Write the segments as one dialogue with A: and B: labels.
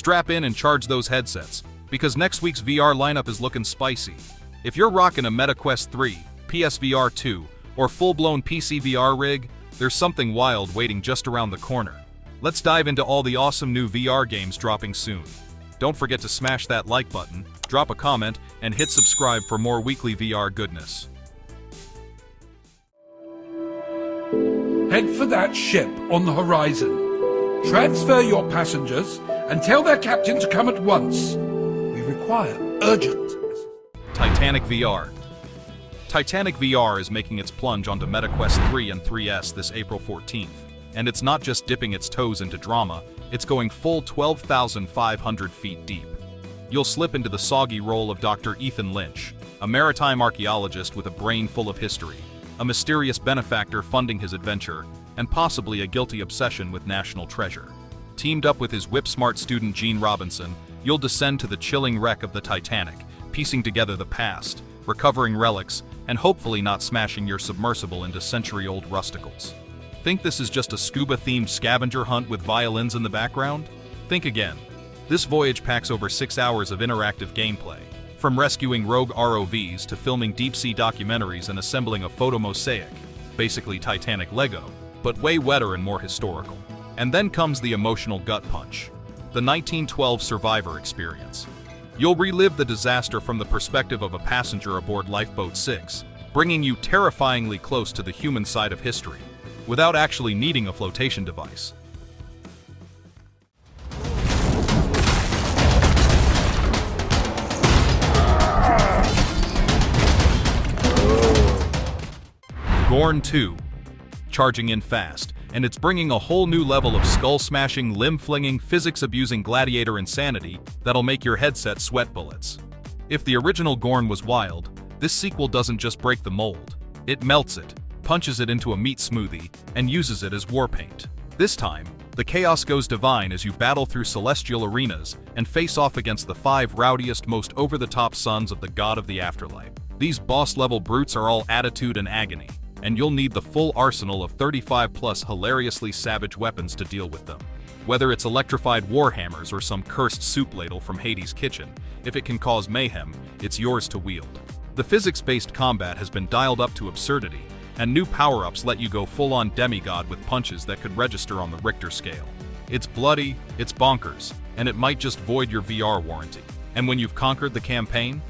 A: Strap in and charge those headsets, because next week's VR lineup is looking spicy. If you're rocking a MetaQuest 3, PSVR 2, or full-blown PCVR rig, there's something wild waiting just around the corner. Let's dive into all the awesome new VR games dropping soon. Don't forget to smash that like button, drop a comment, and hit subscribe for more weekly VR goodness.
B: Head for that ship on the horizon. Transfer your passengers and tell their captain to come at once. We require urgent.
A: Titanic VR. Titanic VR is making its plunge onto MetaQuest 3 and 3S this April 14th. And it's not just dipping its toes into drama, it's going full 12,500 feet deep. You'll slip into the soggy role of Dr. Ethan Lynch, a maritime archaeologist with a brain full of history, a mysterious benefactor funding his adventure, and possibly a guilty obsession with national treasure. Teamed up with his whip-smart student Gene Robinson, you'll descend to the chilling wreck of the Titanic, piecing together the past, recovering relics, and hopefully not smashing your submersible into century-old rusticles. Think this is just a scuba-themed scavenger hunt with violins in the background? Think again. This voyage packs over 6 hours of interactive gameplay, from rescuing rogue ROVs to filming deep-sea documentaries and assembling a photo mosaic, basically Titanic Lego, but way wetter and more historical. And then comes the emotional gut punch, the 1912 survivor experience. You'll relive the disaster from the perspective of a passenger aboard Lifeboat 6, bringing you terrifyingly close to the human side of history, without actually needing a flotation device. GORN 2, charging in fast, and it's bringing a whole new level of skull-smashing, limb-flinging, physics-abusing gladiator insanity that'll make your headset sweat bullets. If the original GORN was wild, this sequel doesn't just break the mold, it melts it, punches it into a meat smoothie, and uses it as war paint. This time, the chaos goes divine as you battle through celestial arenas and face off against the 5 rowdiest, most over-the-top sons of the god of the afterlife. These boss-level brutes are all attitude and agony, and you'll need the full arsenal of 35-plus hilariously savage weapons to deal with them. Whether it's electrified warhammers or some cursed soup ladle from Hades' kitchen, if it can cause mayhem, it's yours to wield. The physics-based combat has been dialed up to absurdity, and new power-ups let you go full-on demigod with punches that could register on the Richter scale. It's bloody, it's bonkers, and it might just void your VR warranty. And when you've conquered the campaign,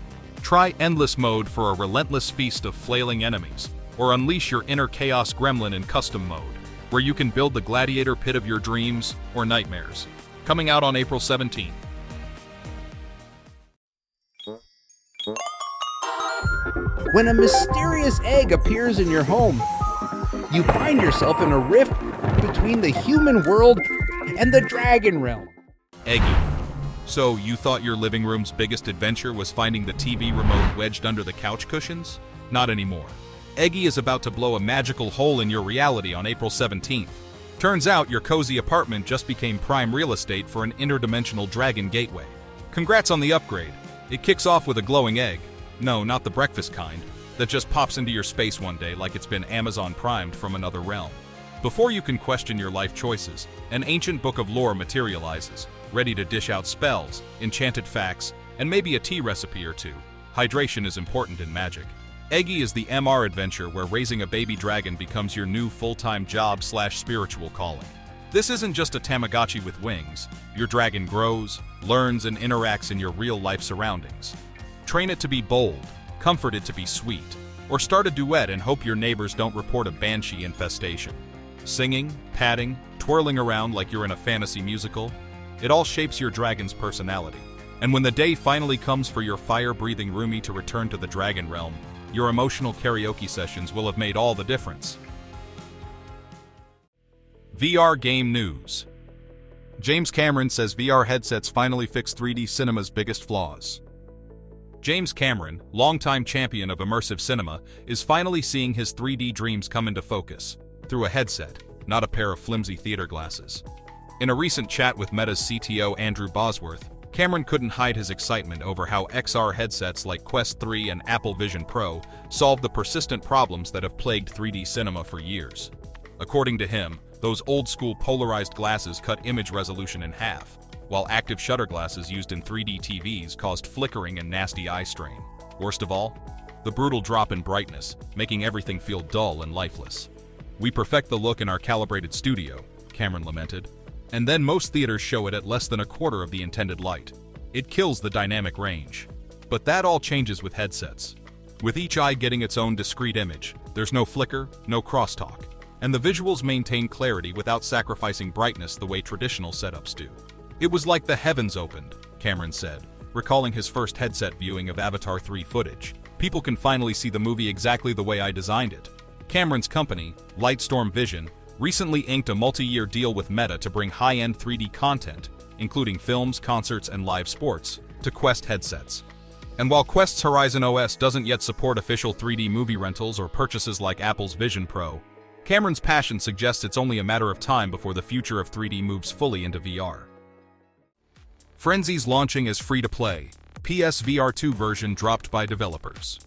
A: try Endless Mode for a relentless feast of flailing enemies, or unleash your inner chaos gremlin in Custom Mode, where you can build the gladiator pit of your dreams or nightmares. Coming out on April 17th.
C: When a mysterious egg appears in your home, you find yourself in a rift between the human world and the dragon realm.
A: Eggy. So you thought your living room's biggest adventure was finding the TV remote wedged under the couch cushions? Not anymore. Eggy is about to blow a magical hole in your reality on April 17th. Turns out your cozy apartment just became prime real estate for an interdimensional dragon gateway. Congrats on the upgrade. It kicks off with a glowing egg. No, not the breakfast kind, that just pops into your space one day like it's been Amazon primed from another realm. Before you can question your life choices, an ancient book of lore materializes, ready to dish out spells, enchanted facts, and maybe a tea recipe or two. Hydration is important in magic. Eggy is the MR adventure where raising a baby dragon becomes your new full-time job/spiritual calling. This isn't just a Tamagotchi with wings. Your dragon grows, learns, and interacts in your real-life surroundings. Train it to be bold, comfort it to be sweet, or start a duet and hope your neighbors don't report a banshee infestation. Singing, patting, twirling around like you're in a fantasy musical, it all shapes your dragon's personality. And when the day finally comes for your fire-breathing roomie to return to the dragon realm, your emotional karaoke sessions will have made all the difference. VR game news. James Cameron says VR headsets finally fix 3D cinema's biggest flaws. James Cameron, longtime champion of immersive cinema, is finally seeing his 3D dreams come into focus, through a headset, not a pair of flimsy theater glasses. In a recent chat with Meta's CTO Andrew Bosworth, Cameron couldn't hide his excitement over how XR headsets like Quest 3 and Apple Vision Pro solve the persistent problems that have plagued 3D cinema for years. According to him, those old-school polarized glasses cut image resolution in half, while active shutter glasses used in 3D TVs caused flickering and nasty eye strain. Worst of all, the brutal drop in brightness, making everything feel dull and lifeless. "We perfect the look in our calibrated studio," Cameron lamented, "and then most theaters show it at less than a quarter of the intended light. It kills the dynamic range." But that all changes with headsets. With each eye getting its own discrete image, there's no flicker, no crosstalk, and the visuals maintain clarity without sacrificing brightness the way traditional setups do. "It was like the heavens opened," Cameron said, recalling his first headset viewing of Avatar 3 footage. "People can finally see the movie exactly the way I designed it." Cameron's company, Lightstorm Vision, recently inked a multi-year deal with Meta to bring high-end 3D content, including films, concerts, and live sports, to Quest headsets. And while Quest's Horizon OS doesn't yet support official 3D movie rentals or purchases like Apple's Vision Pro, Cameron's passion suggests it's only a matter of time before the future of 3D moves fully into VR. FRENZIES launching as free-to-play, PSVR 2 version dropped by developers.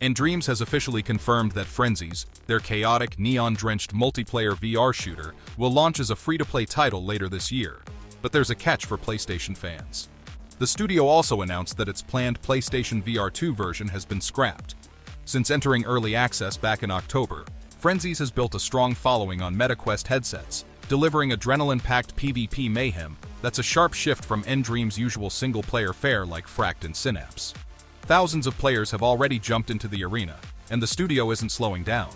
A: And Dreams has officially confirmed that FRENZIES, their chaotic, neon-drenched multiplayer VR shooter, will launch as a free-to-play title later this year. But there's a catch for PlayStation fans. The studio also announced that its planned PlayStation VR 2 version has been scrapped. Since entering early access back in October, FRENZIES has built a strong following on MetaQuest headsets, delivering adrenaline-packed PvP mayhem that's a sharp shift from Dream's usual single-player fare like Fract and Synapse. Thousands of players have already jumped into the arena, and the studio isn't slowing down.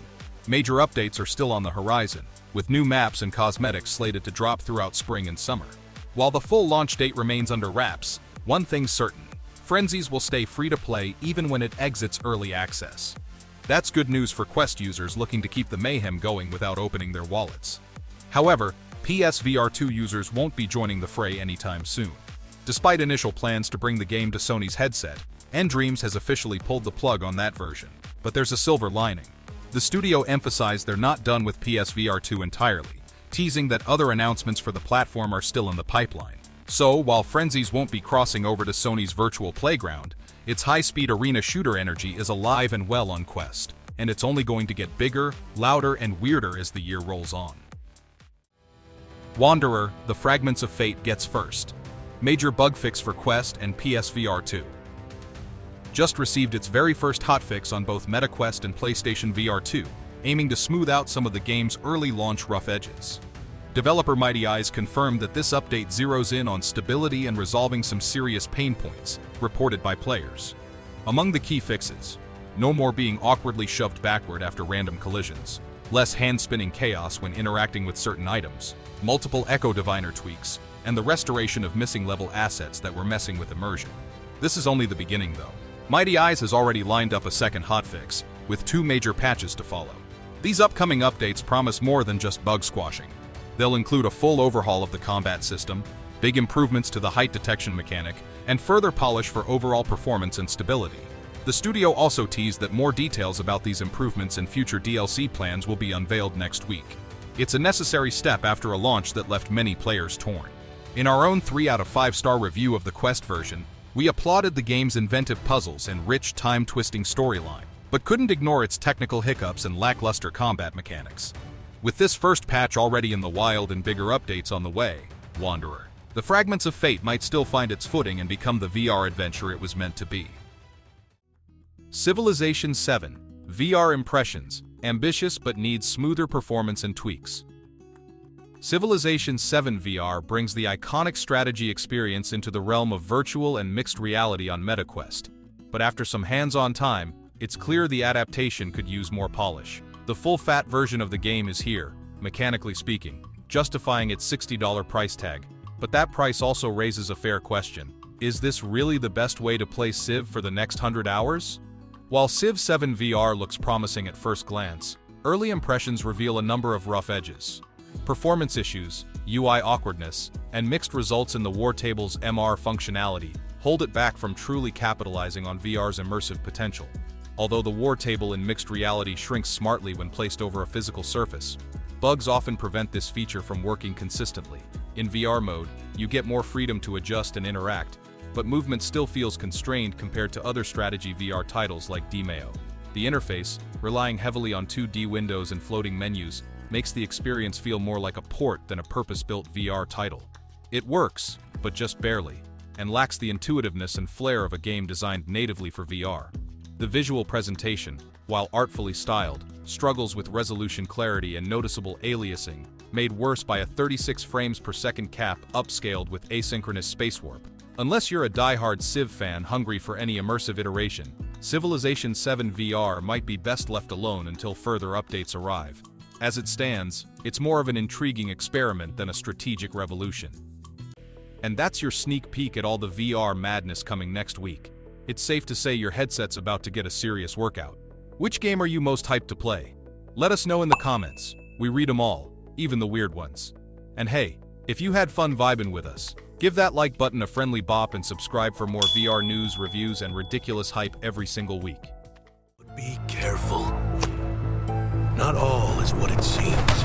A: Major updates are still on the horizon, with new maps and cosmetics slated to drop throughout spring and summer. While the full launch date remains under wraps, one thing's certain: FRENZIES will stay free-to-play even when it exits early access. That's good news for Quest users looking to keep the mayhem going without opening their wallets. However, PSVR 2 users won't be joining the fray anytime soon. Despite initial plans to bring the game to Sony's headset, Dreams has officially pulled the plug on that version. But there's a silver lining. The studio emphasized they're not done with PSVR 2 entirely, teasing that other announcements for the platform are still in the pipeline. So, while FRENZIES won't be crossing over to Sony's virtual playground, its high-speed arena shooter energy is alive and well on Quest, and it's only going to get bigger, louder, and weirder as the year rolls on. Wanderer, the Fragments of Fate gets first. Major bug fix for Quest and PSVR 2. Just received its very first hotfix on both MetaQuest and PlayStation VR 2, aiming to smooth out some of the game's early launch rough edges. Developer Mighty Eyes confirmed that this update zeroes in on stability and resolving some serious pain points, reported by players. Among the key fixes: no more being awkwardly shoved backward after random collisions, less hand-spinning chaos when interacting with certain items, multiple Echo Diviner tweaks, and the restoration of missing level assets that were messing with immersion. This is only the beginning, though. Mighty Eyes has already lined up a second hotfix, with 2 major patches to follow. These upcoming updates promise more than just bug squashing. They'll include a full overhaul of the combat system, big improvements to the height detection mechanic, and further polish for overall performance and stability. The studio also teased that more details about these improvements and future DLC plans will be unveiled next week. It's a necessary step after a launch that left many players torn. In our own 3 out of 5-star review of the Quest version, we applauded the game's inventive puzzles and rich, time-twisting storyline, but couldn't ignore its technical hiccups and lackluster combat mechanics. With this first patch already in the wild and bigger updates on the way, Wanderer, the Fragments of Fate might still find its footing and become the VR adventure it was meant to be. Civilization 7, VR Impressions, ambitious but needs smoother performance and tweaks. Civilization 7 VR brings the iconic strategy experience into the realm of virtual and mixed reality on MetaQuest, but after some hands-on time, it's clear the adaptation could use more polish. The full-fat version of the game is here, mechanically speaking, justifying its $60 price tag, but that price also raises a fair question. Is this really the best way to play Civ for the next 100 hours? While Civ 7 VR looks promising at first glance, early impressions reveal a number of rough edges. Performance issues, UI awkwardness, and mixed results in the War Table's MR functionality hold it back from truly capitalizing on VR's immersive potential. Although the War Table in mixed reality shrinks smartly when placed over a physical surface, bugs often prevent this feature from working consistently. In VR mode, you get more freedom to adjust and interact, but movement still feels constrained compared to other strategy VR titles like DMAO. The interface, relying heavily on 2D windows and floating menus, makes the experience feel more like a port than a purpose-built VR title. It works, but just barely, and lacks the intuitiveness and flair of a game designed natively for VR. The visual presentation, while artfully styled, struggles with resolution clarity and noticeable aliasing, made worse by a 36 frames per second cap upscaled with asynchronous space warp. Unless you're a die-hard Civ fan hungry for any immersive iteration, Civilization 7 VR might be best left alone until further updates arrive. As it stands, it's more of an intriguing experiment than a strategic revolution. And that's your sneak peek at all the VR madness coming next week. It's safe to say your headset's about to get a serious workout. Which game are you most hyped to play? Let us know in the comments. We read them all, even the weird ones. And hey, if you had fun vibing with us, give that like button a friendly bop and subscribe for more VR news, reviews, and ridiculous hype every single week.
D: Be careful. Not all is what it seems.